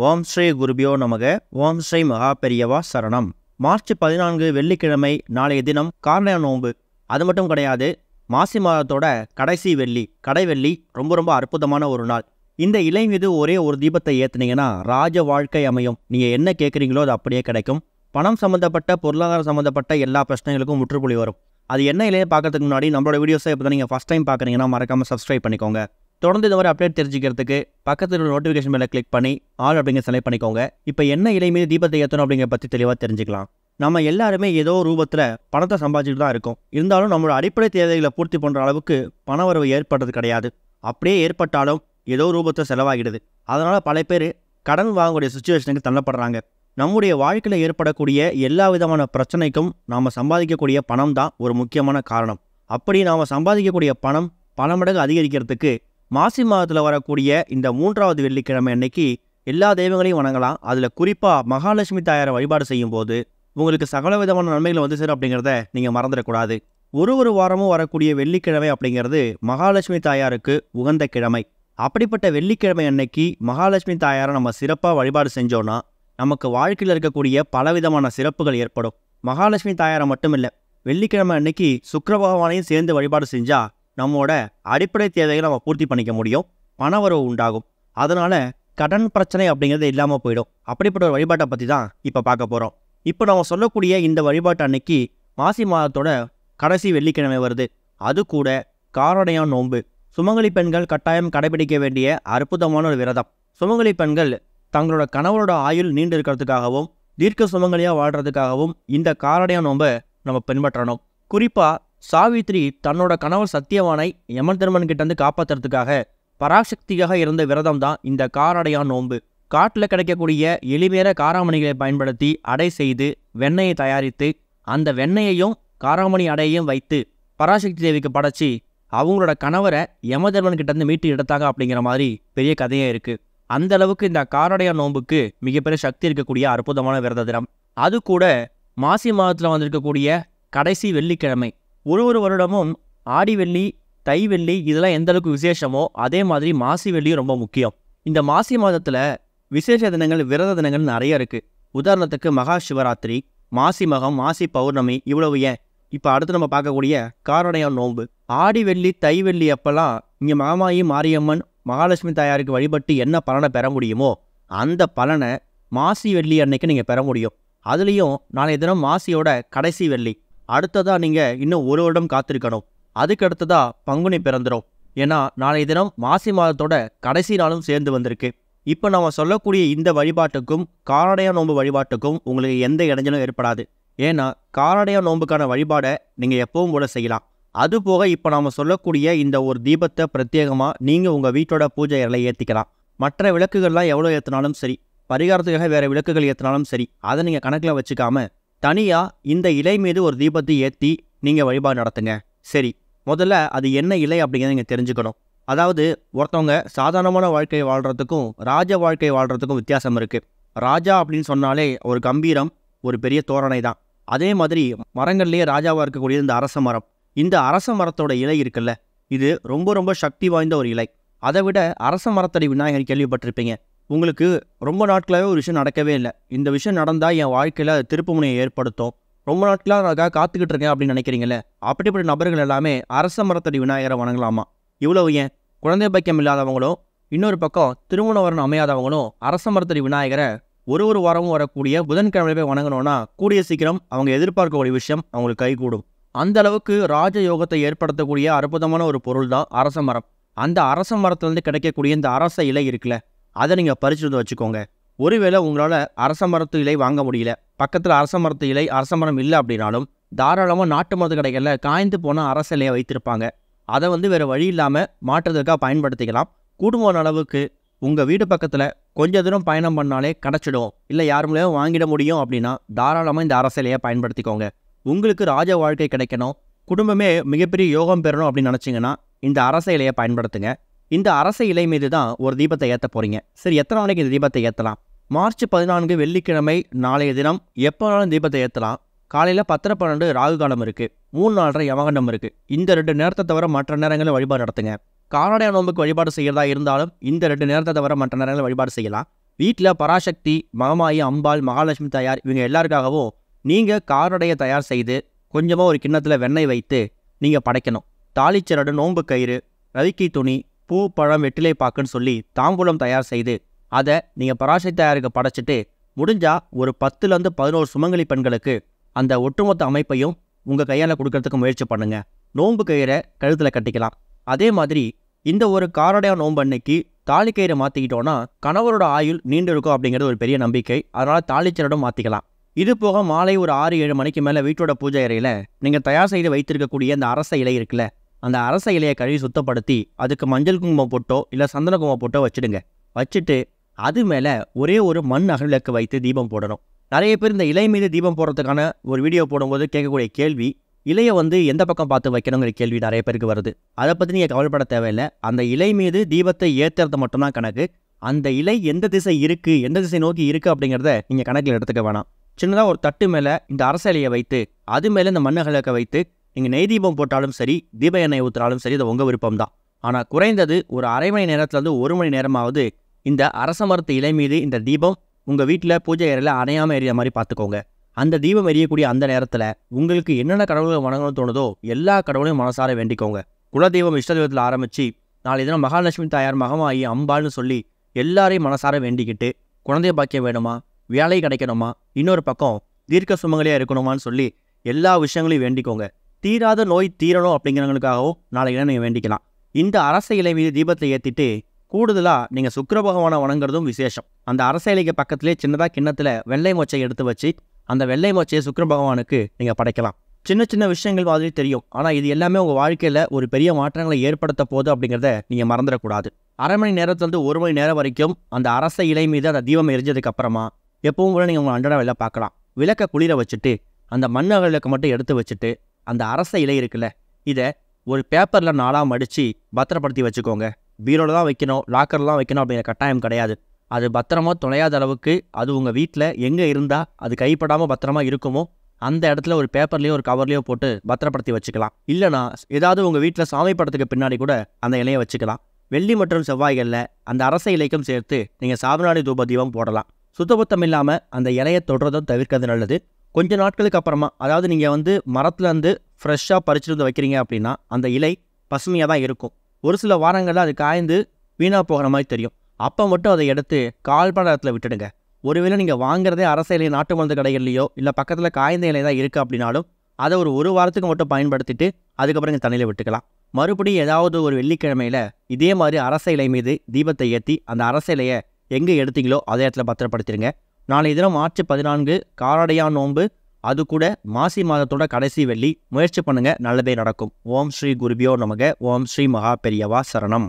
ஓம் ஸ்ரீ குருபியோ நமக. ஓம் ஸ்ரீ மகா பெரியவா சரணம். மார்ச் 14 வெள்ளிக்கிழமை நாளைய தினம் கார்த்திகை நோன்பு. அது மட்டும் கிடையாது, மாசி மாதத்தோட கடைசி வெள்ளி, கடைவெள்ளி. ரொம்ப அற்புதமான ஒரு நாள். இந்த இலை மீது ஒரே ஒரு தீபத்தை ஏற்றுனீங்கன்னா ராஜ வாழ்க்கை அமையும். நீங்கள் என்ன கேட்குறீங்களோ அது அப்படியே கிடைக்கும். பணம் சம்மந்தப்பட்ட, பொருளாதாரம் சம்மந்தப்பட்ட எல்லா பிரச்சனைகளுக்கும் முற்றுப்புள்ளி வரும். அது என்ன இலையை பார்க்கறதுக்கு முன்னாடி நம்மளோட வீடியோஸை இப்போ தான் நீங்கள் ஃபஸ்ட் டைம் பார்க்குறீங்கன்னா மறக்காமல் சப்ஸ்கிரைப் பண்ணிக்கோங்க. தொடர்ந்து இந்த மாதிரி அப்டேட் தெரிஞ்சுக்கிறதுக்கு பக்கத்தில் உள்ள நோட்டிஃபிகேஷன் மேலே கிளிக் பண்ணி ஆல் அப்படிங்கிற செலக்ட் பண்ணிக்கோங்க. இப்போ என்ன இலை மீது தீபத்தை ஏற்றணும் அப்படிங்கிற பற்றி தெளிவாக தெரிஞ்சுக்கலாம். நம்ம எல்லாருமே ஏதோ ரூபத்தில் பணத்தை சம்பாதிச்சுட்டு தான் இருக்கோம். இருந்தாலும் நம்மளோட அடிப்படை தேவைகளை பூர்த்தி பண்ணுற அளவுக்கு பணவரவு ஏற்படுறது கிடையாது. அப்படியே ஏற்பட்டாலும் ஏதோ ரூபத்தில் செலவாகிடுது. அதனால் பல பேர் கடன் வாங்கக்கூடிய சுச்சுவேஷனுக்கு தள்ளப்படுறாங்க. நம்முடைய வாழ்க்கையில் ஏற்படக்கூடிய எல்லா விதமான பிரச்சனைக்கும் நாம் சம்பாதிக்கக்கூடிய பணம் தான் ஒரு முக்கியமான காரணம். அப்படி நாம் சம்பாதிக்கக்கூடிய பணம் பல மடங்கு அதிகரிக்கிறதுக்கு மாசி மாதத்தில் வரக்கூடிய இந்த 3வது வெள்ளிக்கிழமை அன்னைக்கு எல்லா தெய்வங்களையும் வணங்கலாம். அதில் குறிப்பாக மகாலட்சுமி தாயாரை வழிபாடு செய்யும் போது உங்களுக்கு சகல விதமான நன்மைகள் வந்து சேரும் அப்படிங்கிறத நீங்கள் மறந்துடக்கூடாது. ஒரு வாரமும் வரக்கூடிய வெள்ளிக்கிழமை அப்படிங்கிறது மகாலட்சுமி தாயாருக்கு உகந்த கிழமை. அப்படிப்பட்ட வெள்ளிக்கிழமை அன்னைக்கு மகாலட்சுமி தாயாரை நம்ம சிறப்பாக வழிபாடு செஞ்சோன்னா நமக்கு வாழ்க்கையில் இருக்கக்கூடிய பலவிதமான சிறப்புகள் ஏற்படும். மகாலட்சுமி தாயாரை மட்டும் இல்லை, வெள்ளிக்கிழமை அன்னைக்கு சுக்கிர பகவானையும் சேர்ந்து வழிபாடு செஞ்சால் நம்மோட அடிப்படை தேவைகளை நம்ம பூர்த்தி பண்ணிக்க முடியும். பணவரவு உண்டாகும். அதனால் கடன் பிரச்சனை அப்படிங்கிறது இல்லாமல் போயிடும். அப்படிப்பட்ட ஒரு வழிபாட்டை பற்றி தான் இப்போ பார்க்க போகிறோம். இப்போ நம்ம சொல்லக்கூடிய இந்த வழிபாட்டு அன்னைக்கு மாசி மாதத்தோட கடைசி வெள்ளிக்கிழமை வருது. அது கூட காரடையான் நோன்பு. சுமங்கலி பெண்கள் கட்டாயம் கடைபிடிக்க வேண்டிய அற்புதமான ஒரு விரதம். சுமங்கலி பெண்கள் தங்களோட கணவரோட ஆயுள் நீண்டு இருக்கிறதுக்காகவும் தீர்க்க சுமங்கலியாக வாழ்கிறதுக்காகவும் இந்த காரடையான் நோன்பை நம்ம பின்பற்றணும். குறிப்பாக சாவித்ரி தன்னோட கணவர் சத்தியவானை யமன் தர்மன் கிட்டேருந்து காப்பாற்றுறதுக்காக பராசக்தியாக இருந்த விரதம் தான் இந்த காரடையான் நோன்பு. காட்டில் கிடைக்கக்கூடிய எளிமையான காராமணிகளை பயன்படுத்தி அடை செய்து வெண்ணெயை தயாரித்து அந்த வெண்ணெயையும் காராமணி அடையையும் வைத்து பராசக்தி தேவிக்கு படைச்சி அவங்களோட கணவரை யமதர்மன் கிட்டேருந்து மீட்டு எடுத்தாங்க அப்படிங்கிற மாதிரி பெரிய கதையே இருக்குது. அந்த அளவுக்கு இந்த காரடையான் நோன்புக்கு மிகப்பெரிய சக்தி இருக்கக்கூடிய அற்புதமான விரத தினம். அது கூட மாசி மாதத்தில் வந்திருக்கக்கூடிய கடைசி வெள்ளிக்கிழமை. ஒரு வருடமும் ஆடி வெள்ளி, தை வெள்ளி இதெல்லாம் எந்த அளவுக்கு விசேஷமோ அதே மாதிரி மாசி வெள்ளியும் ரொம்ப முக்கியம். இந்த மாசி மாதத்தில் விசேஷ தினங்கள், விரத தினங்கள் நிறைய இருக்குது. உதாரணத்துக்கு மகா சிவராத்திரி, மாசி மகம், மாசி பௌர்ணமி, இவ்வளவு ஏன் இப்போ அடுத்து நம்ம பார்க்கக்கூடிய காரடையான் நோன்பு. ஆடி வெள்ளி, தை வெள்ளி அப்போல்லாம் இங்கே மகாமாயி மாரியம்மன் மகாலட்சுமி தாயாருக்கு வழிபட்டு என்ன பலனை பெற முடியுமோ அந்த பலனை மாசி வெள்ளி அன்னைக்கு நீங்கள் பெற முடியும். அதுலேயும் நாளைய தினம் மாசியோட கடைசி வெள்ளி. அடுத்ததாக நீங்கள் இன்னும் ஒரு வருடம் காத்திருக்கணும். அதுக்கு அடுத்ததாக பங்குனி பிறந்துடும். ஏன்னா நாளைய தினம் மாசி மாதத்தோட கடைசி நாளும் சேர்ந்து வந்திருக்கு. இப்போ நம்ம சொல்லக்கூடிய இந்த வழிபாட்டுக்கும் காரடையான் நோன்பு வழிபாட்டுக்கும் உங்களுக்கு எந்த இடைஞ்சலும் ஏற்படாது. ஏன்னா காரடையான் நோன்புக்கான வழிபாடை நீங்கள் எப்பவும் போல செய்யலாம். அதுபோக இப்போ நாம் சொல்லக்கூடிய இந்த ஒரு தீபத்தை பிரத்யேகமாக நீங்கள் உங்கள் வீட்டோட பூஜை அறையில ஏற்றிக்கலாம். மற்ற விளக்குகள்லாம் எவ்வளோ ஏற்றினாலும் சரி, பரிகாரத்துக்காக வேறு விளக்குகள் ஏற்றினாலும் சரி, அதை நீங்கள் கணக்கில் வச்சுக்காம தனியாக இந்த இலை மீது ஒரு தீபத்தை ஏற்றி நீங்கள் வழிபாடு நடத்துங்க. சரி, முதல்ல அது என்ன இலை அப்படிங்கிறத நீங்கள் தெரிஞ்சுக்கணும். அதாவது ஒருத்தவங்க சாதாரணமான வாழ்க்கையை வாழ்கிறதுக்கும் ராஜ வாழ்க்கை வாழ்கிறதுக்கும் வித்தியாசம் இருக்குது. ராஜா அப்படின்னு சொன்னாலே ஒரு கம்பீரம், ஒரு பெரிய தோரணை தான். அதே மாதிரி மரங்கள்லேயே ராஜாவாக இருக்கக்கூடிய இந்த அரச மரம். இந்த அரச மரத்தோட இலை இருக்குல்ல, இது ரொம்ப சக்தி வாய்ந்த ஒரு இலை. அதை விட அரச மரத்தடி விநாயகர் கேள்விப்பட்டிருப்பீங்க. உங்களுக்கு ரொம்ப நாட்களாகவே ஒரு விஷயம் நடக்கவே இல்லை, இந்த விஷயம் நடந்தால் என் வாழ்க்கையில் அது திருப்புமுனையை ஏற்படுத்தும், ரொம்ப நாட்களாக அதுக்காக காத்துக்கிட்டு இருக்கேன் அப்படின்னு நினைக்கிறீங்களே, அப்படிப்பட்ட நபர்கள் எல்லாமே அரச மரத்தடி விநாயகரை வணங்கலாமா. இவ்வளவு ஏன், குழந்தை பாக்கியம் இல்லாதவங்களும் இன்னொரு பக்கம் திருமண வரணும் அமையாதவங்களும் அரச மரத்தடி விநாயகரை ஒரு வாரமும் வரக்கூடிய புதன்கிழமை போய் வணங்கணும்னா கூடிய சீக்கிரம் அவங்க எதிர்பார்க்கக்கூடிய விஷயம் அவங்களுக்கு கைகூடும். அந்த அளவுக்கு ராஜ யோகத்தை ஏற்படுத்தக்கூடிய அற்புதமான ஒரு பொருள் தான் அரச மரம். அந்த அரச மரத்துலேருந்து கிடைக்கக்கூடிய இந்த அரச இலை இருக்குல்ல, அதை நீங்கள் பறிச்சு வந்து வச்சுக்கோங்க. ஒருவேளை உங்களால் அரச மரத்து இலை வாங்க முடியல, பக்கத்தில் அரச மரத்து இலை, அரச மரம் இல்லை அப்படின்னாலும் தாராளமாக நாட்டு மரத்து கடைகளில் காய்ந்து போன அரச இலையை வைத்திருப்பாங்க. அதை வந்து வேறு வழி இல்லாமல் மாற்றுறதுக்காக பயன்படுத்திக்கலாம். கூடுமான அளவுக்கு உங்கள் வீடு பக்கத்தில் கொஞ்சம் தூரம் பயணம் பண்ணாலே கிடச்சிடும், இல்லை யார் மூலியமாக வாங்கிட முடியும் அப்படின்னா தாராளமாக இந்த அரச இலையை பயன்படுத்திக்கோங்க. உங்களுக்கு ராஜ வாழ்க்கை கிடைக்கணும், குடும்பமே மிகப்பெரிய யோகம் பெறணும் அப்படின்னு நினச்சிங்கன்னா இந்த அரச இலையை பயன்படுத்துங்க. இந்த அரச இலை மீது தான் ஒரு தீபத்தை ஏற்ற போகிறீங்க. சரி, எத்தனை நாளைக்கு இந்த தீபத்தை ஏற்றலாம்? மார்ச் 14 வெள்ளிக்கிழமை நாளைய தினம் எப்போ வேணாலும் தீபத்தை ஏற்றலாம். காலையில் 10:12 ராகு காலம் இருக்குது, 3:4 யமகண்டம் இருக்குது. இந்த 2 நேரத்தை தவிர மற்ற நேரங்களில் வழிபாடு நடத்துங்க. காரடையான் நோன்புக்கு வழிபாடு செய்கிறதா இருந்தாலும் இந்த 2 நேரத்தை தவிர மற்ற நேரங்களில் வழிபாடு செய்யலாம். வீட்டில் பராசக்தி, மகமாயி, அம்பாள், மகாலட்சுமி தாயார் இவங்க எல்லாருக்காகவும் நீங்கள் காரடையை தயார் செய்து கொஞ்சமாக ஒரு கிண்ணத்தில் வெண்ணெய் வைத்து நீங்கள் படைக்கணும். தாளிச்சரடு, நோன்பு கயிறு, ரவிக்கை துணி, பூ, பழம், வெற்றிலை பாக்குன்னு சொல்லி தாம்பூலம் தயார் செய்து அதை நீங்கள் பராசக்தி தாயாருக்கு படைச்சிட்டு முடிஞ்சா ஒரு 10லேருந்து 11 சுமங்கலி பெண்களுக்கு அந்த ஒட்டுமொத்த அமைப்பையும் உங்கள் கையால் கொடுக்கறதுக்கு முயற்சி பண்ணுங்க. நோன்பு கயிறை கழுத்தில் கட்டிக்கலாம். அதே மாதிரி இந்த ஒரு காரடையா நோன்பு அன்னைக்கு தாலிக்கயிறை மாற்றிக்கிட்டோன்னா கணவரோட ஆயுள் நீண்டு இருக்கும் அப்படிங்கிறது ஒரு பெரிய நம்பிக்கை. அதனால் தாளிச்சரடும் மாற்றிக்கலாம். இது போக மாலை ஒரு 6-7 மணிக்கு மேலே வீட்டோட பூஜை அறையில் நீங்கள் தயார் செய்து வைத்திருக்கக்கூடிய அந்த அரச இலை இருக்குல்ல, அந்த அரச இலையை கழுவி சுத்தப்படுத்தி அதுக்கு மஞ்சள் குங்குமம் போட்டோ இல்லை சந்தன குங்குமம் போட்டோ வச்சுடுங்க. வச்சுட்டு அது மேலே ஒரே ஒரு மண் அகல்விளக்கு வைத்து தீபம் போடணும். நிறைய பேர் இந்த இலை மீது தீபம் போடுறதுக்கான ஒரு வீடியோ போடும்போது கேட்கக்கூடிய கேள்வி, இலையை எந்த பக்கம் பார்த்து வைக்கணுங்கிற கேள்வி நிறைய பேருக்கு வருது. அதை பற்றி நீங்கள் கவலைப்பட தேவையில்லை. அந்த இலை மீது தீபத்தை ஏற்றுறது மட்டும்தான் கணக்கு. அந்த இலை எந்த திசை இருக்குது, எந்த திசை நோக்கி இருக்குது அப்படிங்கிறத நீங்கள் கணக்கில் எடுத்துக்க வேணாம். சின்னதாக ஒரு தட்டு மேலே இந்த அரச இலையை வைத்து அது மேலே இந்த மண் அகல்விளக்கை வைத்து நீங்கள் நெய் தீபம் போட்டாலும் சரி, தீப எண்ணெய் ஊற்றினாலும் சரி, அது உங்கள் விருப்பம் தான். ஆனால் குறைந்தது ஒரு அரை மணி நேரத்துலேருந்து 1 மணி நேரமாவது இந்த அரச மரத்து இலை மீது இந்த தீபம் உங்கள் வீட்டில் பூஜை அறையில் அணையாமல் எரியிற மாதிரி பார்த்துக்கோங்க. அந்த தீபம் எரியக்கூடிய அந்த நேரத்தில் உங்களுக்கு என்னென்ன கடவுளை வணங்கணும்னு தோணுதோ எல்லா கடவுளையும் மனசார வேண்டிக்கோங்க. குலதெய்வம், இஷ்ட தெய்வத்தில் ஆரம்பித்து நாளை தினம் மகாலட்சுமி தாயார், மகமாயி, அம்பாள்னு சொல்லி எல்லாரையும் மனசார வேண்டிக்கிட்டு குழந்தைய பாக்கியம் வேணுமா, வேலை கிடைக்கணுமா, இன்னொரு பக்கம் தீர்க்க சுமங்கலியாக இருக்கணுமான்னு சொல்லி எல்லா விஷயங்களையும் வேண்டிக்கோங்க. தீராத நோய் தீரணும் அப்படிங்கிறவங்களுக்காகவும் நாளைக்கு நீங்கள் வேண்டிக்கலாம். இந்த அரச இலை மீது தீபத்தை ஏற்றிட்டு கூடுதலாக நீங்கள் சுக்கிர பகவானை வணங்குறதும் விசேஷம். அந்த அரச இலைக்கு பக்கத்திலே சின்னதாக கிண்ணத்தில் வெள்ளை மொச்சை எடுத்து வச்சு அந்த வெள்ளை மொச்சையை சுக்கிர பகவானுக்கு நீங்கள் படைக்கலாம். சின்ன சின்ன விஷயங்கள் மாதிரி தெரியும், ஆனால் இது எல்லாமே உங்கள் வாழ்க்கையில் ஒரு பெரிய மாற்றங்களை ஏற்படுத்த போகுது அப்படிங்கிறத நீங்கள் மறந்துடக்கூடாது. அரை மணி நேரத்துலேருந்து 1 மணி நேரம் வரைக்கும் அந்த அரச இலை மீது அந்த தீபம் எரிஞ்சதுக்கு அப்புறமா எப்பவும் கூட நீங்கள் உங்கள் அன்றாட வேலை பார்க்கலாம். விளக்கை குளிர வச்சுட்டு அந்த மண் அகல்விளக்கை மட்டும் எடுத்து வச்சுட்டு அந்த அரச இலை இருக்குல்ல, இதை ஒரு பேப்பரில் 4ஆக மடித்து பத்திரப்படுத்தி வச்சுக்கோங்க. பீரோவில் தான் வைக்கணும், லாக்கரில் தான் வைக்கணும் அப்படிங்கிற கட்டாயம் கிடையாது. அது பத்திரமா தொலையாத அளவுக்கு அது உங்கள் வீட்டில் எங்கே இருந்தால் அது கைப்படாமல் பத்திரமா இருக்குமோ அந்த இடத்துல ஒரு பேப்பர்லேயோ ஒரு கவர்லேயோ போட்டு பத்திரப்படுத்தி வச்சுக்கலாம். இல்லைனா ஏதாவது உங்கள் வீட்டில் சாமி படத்துக்கு பின்னாடி கூட அந்த இலையை வச்சுக்கலாம். வெள்ளி மற்றும் செவ்வாய்களில் அந்த அரச இலைக்கும் சேர்த்து நீங்கள் சாம்பிராணி தூப தீபம் போடலாம். சுத்தபத்தம் இல்லாமல் அந்த இலையை தொடுறதும் தவிர்க்கிறது நல்லது. கொஞ்சம் நாட்களுக்கு அப்புறமா, அதாவது நீங்கள் மரத்துலேருந்து ஃப்ரெஷ்ஷாக பறிச்சுட்டு வைக்கிறீங்க அப்படின்னா அந்த இலை பசுமையாக தான் இருக்கும். ஒரு சில வாரங்களில் அது காய்ந்து வீணாக போகிற மாதிரி தெரியும். அப்போ மட்டும் அதை எடுத்து கால்படத்தில் விட்டுடுங்க. ஒருவேளை நீங்கள் வாங்குறதே அரச இலை நாட்டு மருந்து கடைகள்லையோ இல்லை பக்கத்தில் காய்ந்த இலை தான் இருக்குது அப்படின்னாலும் அதை ஒரு வாரத்துக்கு மட்டும் பயன்படுத்திட்டு அதுக்கப்புறம் நீங்கள் தண்ணியில் விட்டுக்கலாம். மறுபடியும் ஏதாவது ஒரு வெள்ளிக்கிழமையில் இதே மாதிரி அரச இலை மீது தீபத்தை ஏற்றி அந்த அரச இலையை எங்கே எடுத்தீங்களோ அதே இடத்துல பத்திரப்படுத்திடுங்க. நாளைய தினம் மார்ச் 14 காரடையா நோன்பு, அது கூட மாசி மாதத்தோட கடைசி வெள்ளி. முயற்சி பண்ணுங்க, நல்லதே நடக்கும். ஓம் ஸ்ரீ குருபியோ நமக. ஓம் ஸ்ரீ மகா பெரியவா சரணம்.